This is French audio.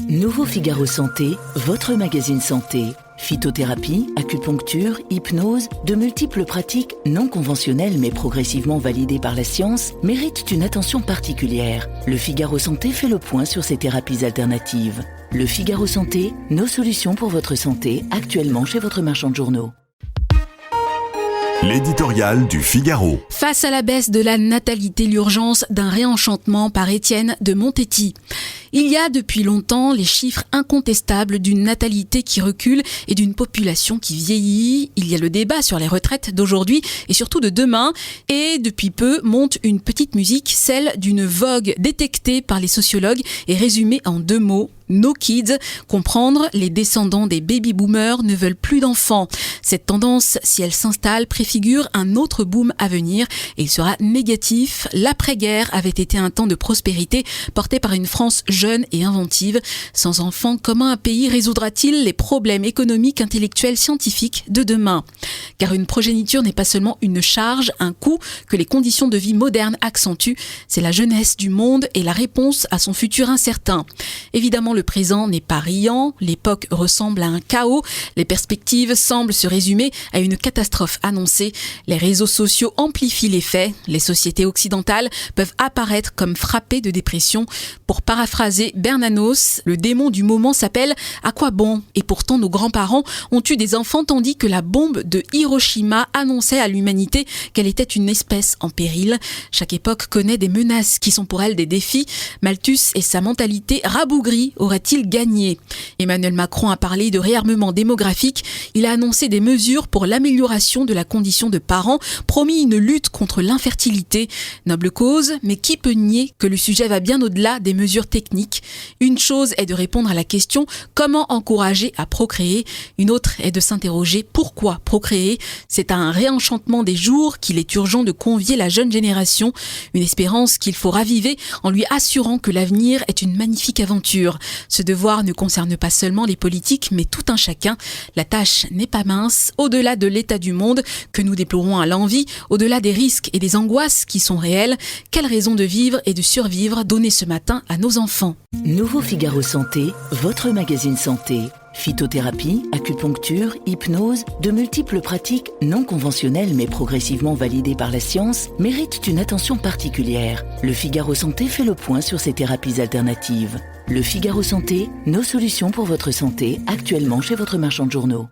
Nouveau Figaro Santé, votre magazine santé. Phytothérapie, acupuncture, hypnose, de multiples pratiques non conventionnelles mais progressivement validées par la science méritent une attention particulière. Le Figaro Santé fait le point sur ces thérapies alternatives. Le Figaro Santé, nos solutions pour votre santé, actuellement chez votre marchand de journaux. L'éditorial du Figaro. Face à la baisse de la natalité, l'urgence d'un réenchantement par Étienne de Montetti. Il y a depuis longtemps les chiffres incontestables d'une natalité qui recule et d'une population qui vieillit. Il y a le débat sur les retraites d'aujourd'hui et surtout de demain. Et depuis peu monte une petite musique, celle d'une vogue détectée par les sociologues et résumée en 2 mots. No kids, comprendre, les descendants des baby-boomers ne veulent plus d'enfants. Cette tendance, si elle s'installe, préfigure un autre boom à venir et il sera négatif. L'après-guerre avait été un temps de prospérité porté par une France jeune et inventive. Sans enfants, comment un pays résoudra-t-il les problèmes économiques, intellectuels, scientifiques de demain ? Car une progéniture n'est pas seulement une charge, un coût que les conditions de vie modernes accentuent. C'est la jeunesse du monde et la réponse à son futur incertain. Évidemment, le présent n'est pas riant, l'époque ressemble à un chaos, les perspectives semblent se résumer à une catastrophe annoncée. Les réseaux sociaux amplifient les faits, les sociétés occidentales peuvent apparaître comme frappées de dépression. Pour paraphraser Bernanos, le démon du moment s'appelle « À quoi bon ?» Et pourtant nos grands-parents ont eu des enfants tandis que la bombe de Hiroshima annonçait à l'humanité qu'elle était une espèce en péril. Chaque époque connaît des menaces qui sont pour elle des défis. Malthus et sa mentalité rabougrie aurait-il gagné ? Emmanuel Macron a parlé de réarmement démographique. Il a annoncé des mesures pour l'amélioration de la condition de parents, promis une lutte contre l'infertilité. Noble cause, mais qui peut nier que le sujet va bien au-delà des mesures techniques ? Une chose est de répondre à la question « Comment encourager à procréer ?» Une autre est de s'interroger « Pourquoi procréer ?» C'est à un réenchantement des jours qu'il est urgent de convier la jeune génération, une espérance qu'il faut raviver en lui assurant que l'avenir est une magnifique aventure. Ce devoir ne concerne pas seulement les politiques, mais tout un chacun. La tâche n'est pas mince, au-delà de l'état du monde que nous déplorons à l'envi, au-delà des risques et des angoisses qui sont réels. Quelle raison de vivre et de survivre donner ce matin à nos enfants ? Nouveau Figaro Santé, votre magazine santé. Phytothérapie, acupuncture, hypnose, de multiples pratiques non conventionnelles mais progressivement validées par la science méritent une attention particulière. Le Figaro Santé fait le point sur ces thérapies alternatives. Le Figaro Santé, nos solutions pour votre santé, actuellement chez votre marchand de journaux.